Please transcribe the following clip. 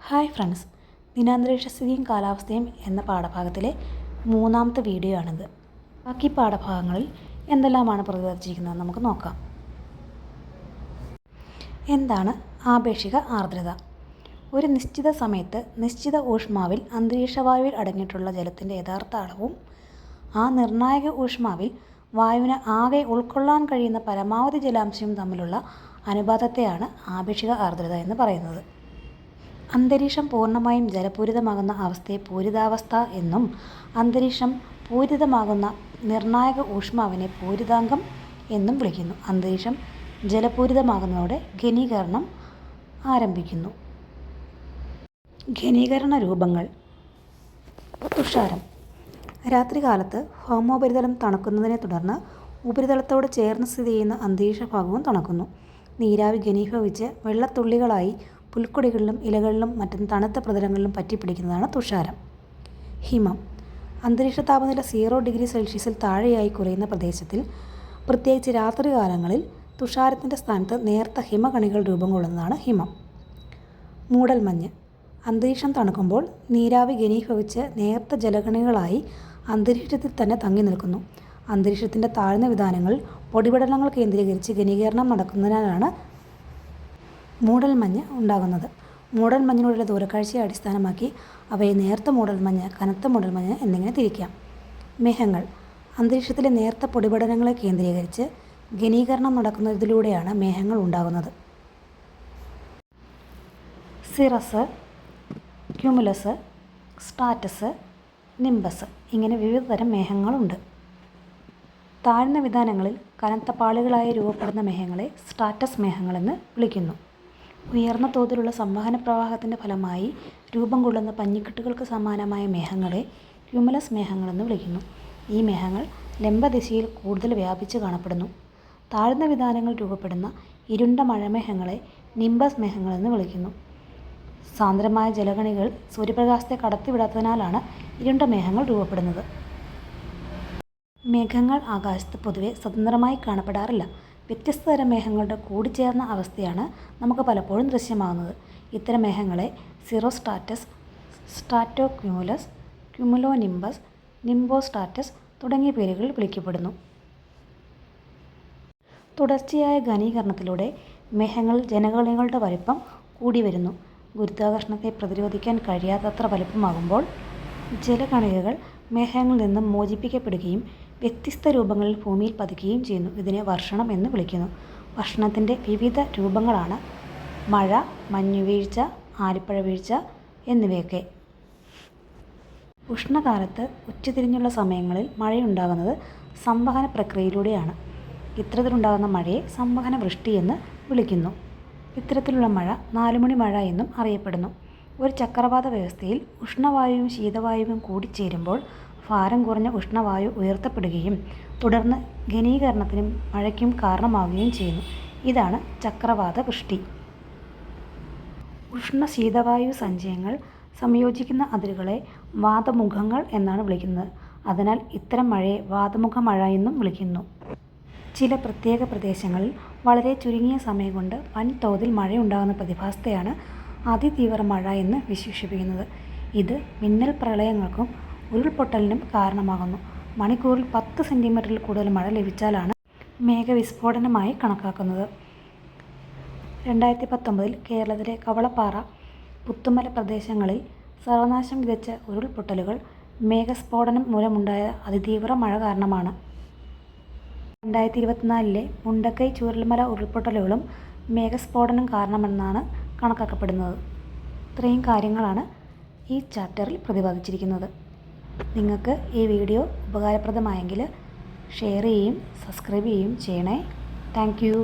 Hi friends, ദിനാന്തരീക്ഷസ്ഥിതിയും കാലാവസ്ഥയും എന്ന പാഠഭാഗത്തിലെ മൂന്നാമത്തെ വീഡിയോ ആണിത്. ബാക്കി പാഠഭാഗങ്ങളിൽ എന്തെല്ലാമാണ് പ്രതിപാദിച്ചിരിക്കുന്നത് നമുക്ക് നോക്കാം. എന്താണ് ആപേക്ഷിക ആർദ്രത? ഒരു നിശ്ചിത സമയത്ത് നിശ്ചിത ഊഷ്മാവിൽ അന്തരീക്ഷവായുവിൽ അടങ്ങിയിട്ടുള്ള ജലത്തിൻ്റെ യഥാർത്ഥ അളവും ആ നിർണായക ഊഷ്മാവിൽ വായുവിന് ആകെ ഉൾക്കൊള്ളാൻ കഴിയുന്ന പരമാവധി ജലാംശവും തമ്മിലുള്ള അനുപാതത്തെയാണ് ആപേക്ഷിക ആർദ്രത എന്ന് പറയുന്നത്. അന്തരീക്ഷം പൂർണ്ണമായും ജലപൂരിതമാകുന്ന അവസ്ഥയെ പൂരിതാവസ്ഥ എന്നും അന്തരീക്ഷം പൂരിതമാകുന്ന നിർണായക ഊഷ്മാവിനെ പൂരിതാങ്കം എന്നും വിളിക്കുന്നു. അന്തരീക്ഷം ജലപൂരിതമാകുന്നതോടെ ഘനീകരണം ആരംഭിക്കുന്നു. ഘനീകരണ രൂപങ്ങൾ. തുഷാരം. രാത്രികാലത്ത് ഭൗമോപരിതലം തണുക്കുന്നതിനെ തുടർന്ന് ഉപരിതലത്തോട് ചേർന്ന് സ്ഥിതി ചെയ്യുന്ന അന്തരീക്ഷ ഭാഗവും തണുക്കുന്നു. നീരാവി ഘനീഭവിച്ച് വെള്ളത്തുള്ളികളായി പുൽക്കൊടികളിലും ഇലകളിലും മറ്റും തണുത്ത പ്രതലങ്ങളിലും പറ്റിപ്പിടിക്കുന്നതാണ് തുഷാരം. ഹിമം. അന്തരീക്ഷ താപനില 0 ഡിഗ്രി സെൽഷ്യസിൽ താഴെയായി കുറയുന്ന പ്രദേശത്തിൽ, പ്രത്യേകിച്ച് രാത്രികാലങ്ങളിൽ, തുഷാരത്തിൻ്റെ സ്ഥാനത്ത് നേർത്ത ഹിമകണികൾ രൂപം കൊള്ളുന്നതാണ് ഹിമം. മൂടൽമഞ്ഞ്. അന്തരീക്ഷം തണുക്കുമ്പോൾ നീരാവി ഘനീഭവിച്ച് നേർത്ത ജലകണികളായി അന്തരീക്ഷത്തിൽ തന്നെ തങ്ങി നിൽക്കുന്നു. അന്തരീക്ഷത്തിൻ്റെ താഴ്ന്ന വിതാനങ്ങളിൽ പൊടിപടലങ്ങൾ കേന്ദ്രീകരിച്ച് ഘനീകരണം നടക്കുന്നതിനാലാണ് മൂടൽമഞ്ഞ് ഉണ്ടാകുന്നത്. മൂടൽമഞ്ഞിനോടുള്ള ദൂരക്കാഴ്ചയെ അടിസ്ഥാനമാക്കി അവയെ നേർത്ത മൂടൽമഞ്ഞ്, കനത്ത മൂടൽമഞ്ഞ് എന്നിങ്ങനെ തിരിക്കാം. മേഘങ്ങൾ. അന്തരീക്ഷത്തിലെ നേർത്ത പൊടിപടലങ്ങളെ കേന്ദ്രീകരിച്ച് ഘനീകരണം നടക്കുന്നതിലൂടെയാണ് മേഘങ്ങൾ ഉണ്ടാകുന്നത്. സിറസ്, ക്യുമുലസ്, സ്ട്രാറ്റസ്, നിംബസ് ഇങ്ങനെ വിവിധ തരം മേഘങ്ങളുണ്ട്. താഴ്ന്ന വിതാനങ്ങളിൽ കനത്ത പാളികളായി രൂപപ്പെടുന്ന മേഘങ്ങളെ സ്ട്രാറ്റസ് മേഘങ്ങളെന്ന് വിളിക്കുന്നു. ഉയർന്ന തോതിലുള്ള സംവഹന പ്രവാഹത്തിൻ്റെ ഫലമായി രൂപം കൊള്ളുന്ന പഞ്ഞിക്കെട്ടുകൾക്ക് സമാനമായ മേഘങ്ങളെ ക്യുമുലസ് മേഘങ്ങളെന്ന് വിളിക്കുന്നു. ഈ മേഘങ്ങൾ ലംബദിശയിൽ കൂടുതൽ വ്യാപിച്ച് കാണപ്പെടുന്നു. താഴ്ന്ന വിതാനങ്ങൾ രൂപപ്പെടുന്ന ഇരുണ്ട മഴമേഘങ്ങളെ നിംബസ് മേഘങ്ങളെന്ന് വിളിക്കുന്നു. സാന്ദ്രമായ ജലകണികൾ സൂര്യപ്രകാശത്തെ കടത്തിവിടാത്തതിനാലാണ് ഇരുണ്ട മേഘങ്ങൾ രൂപപ്പെടുന്നത്. മേഘങ്ങൾ ആകാശത്ത് പൊതുവെ സ്വതന്ത്രമായി കാണപ്പെടാറില്ല. വ്യത്യസ്ത തരം മേഘങ്ങളുടെ കൂടിച്ചേർന്ന അവസ്ഥയാണ് നമുക്ക് പലപ്പോഴും ദൃശ്യമാകുന്നത്. ഇത്തരം മേഘങ്ങളെ സിറോസ്ട്രാറ്റസ്, സ്ട്രാറ്റോക്യുമുലസ്, ക്യുമുലോനിംബസ്, നിംബോസ്ട്രാറ്റസ് തുടങ്ങിയ പേരുകളിൽ വിളിക്കപ്പെടുന്നു. തുടർച്ചയായ ഘനീകരണത്തിലൂടെ മേഘങ്ങളിൽ ജലകണികളുടെ വലിപ്പം കൂടി വരുന്നു. ഗുരുത്വാകർഷണത്തെ പ്രതിരോധിക്കാൻ കഴിയാത്തത്ര വലിപ്പമാകുമ്പോൾ ജലകണികകൾ മേഘങ്ങളിൽ നിന്നും മോചിപ്പിക്കപ്പെടുകയും വ്യത്യസ്ത രൂപങ്ങളിൽ ഭൂമിയിൽ പതിക്കുകയും ചെയ്യുന്നു. ഇതിനെ വർഷണം എന്ന് വിളിക്കുന്നു. വർഷണത്തിൻ്റെ വിവിധ രൂപങ്ങളാണ് മഴ, മഞ്ഞുവീഴ്ച, ആലിപ്പഴ വീഴ്ച എന്നിവയൊക്കെ. ഉഷ്ണകാലത്ത് ഉച്ചതിരിഞ്ഞുള്ള സമയങ്ങളിൽ മഴയുണ്ടാകുന്നത് സംവഹന പ്രക്രിയയിലൂടെയാണ്. ഇത്തരത്തിലുണ്ടാകുന്ന മഴയെ സംവഹന വൃഷ്ടി എന്ന് വിളിക്കുന്നു. ഇത്തരത്തിലുള്ള മഴ 4 മണി മഴ എന്നും അറിയപ്പെടുന്നു. ഒരു ചക്രവാത വ്യവസ്ഥയിൽ ഉഷ്ണവായുവും ശീതവായുവും കൂടിച്ചേരുമ്പോൾ ഭാരം കുറഞ്ഞ ഉഷ്ണവായു ഉയർത്തപ്പെടുകയും തുടർന്ന് ഘനീകരണത്തിനും മഴയ്ക്കും കാരണമാവുകയും ചെയ്യുന്നു. ഇതാണ് ചക്രവാത വൃഷ്ടി. ഉഷ്ണ-ശീതവായു സഞ്ചയങ്ങൾ സംയോജിക്കുന്ന അതിരുകളെ വാതമുഖങ്ങൾ എന്നാണ് വിളിക്കുന്നത്. അതിനാൽ ഇത്തരം മഴയെ വാതമുഖ മഴ എന്നും വിളിക്കുന്നു. ചില പ്രത്യേക പ്രദേശങ്ങളിൽ വളരെ ചുരുങ്ങിയ സമയം കൊണ്ട് വൻതോതിൽ മഴയുണ്ടാകുന്ന പ്രതിഭാസത്തെയാണ് അതിതീവ്ര മഴ എന്ന് വിശേഷിപ്പിക്കുന്നത്. ഇത് മിന്നൽ പ്രളയങ്ങൾക്കും ഉരുൾപൊട്ടലിനും കാരണമാകുന്നു. മണിക്കൂറിൽ 10 സെൻറ്റിമീറ്ററിൽ കൂടുതൽ മഴ ലഭിച്ചാലാണ് മേഘവിസ്ഫോടനമായി കണക്കാക്കുന്നത്. 2019 കേരളത്തിലെ കവളപ്പാറ, പുത്തുമല പ്രദേശങ്ങളിൽ സർവനാശം വിതച്ച ഉരുൾപൊട്ടലുകൾ മേഘസ്ഫോടനം മൂലമുണ്ടായ അതിതീവ്ര മഴ കാരണമാണ്. 2024 മുണ്ടക്കൈ ചൂരൽമല ഉരുൾപൊട്ടലുകളും മേഘസ്ഫോടനം കാരണമെന്നാണ് കണക്കാക്കപ്പെടുന്നത്. ഇത്രയും കാര്യങ്ങളാണ് ഈ ചാപ്റ്ററിൽ പ്രതിപാദിച്ചിരിക്കുന്നത്. നിങ്ങൾക്ക് ഈ വീഡിയോ ഉപകാരപ്രദമായെങ്കിൽ ഷെയർ ചെയ്യുകയും സബ്സ്ക്രൈബ് ചെയ്യുകയും ചെയ്യണേ. Thank you.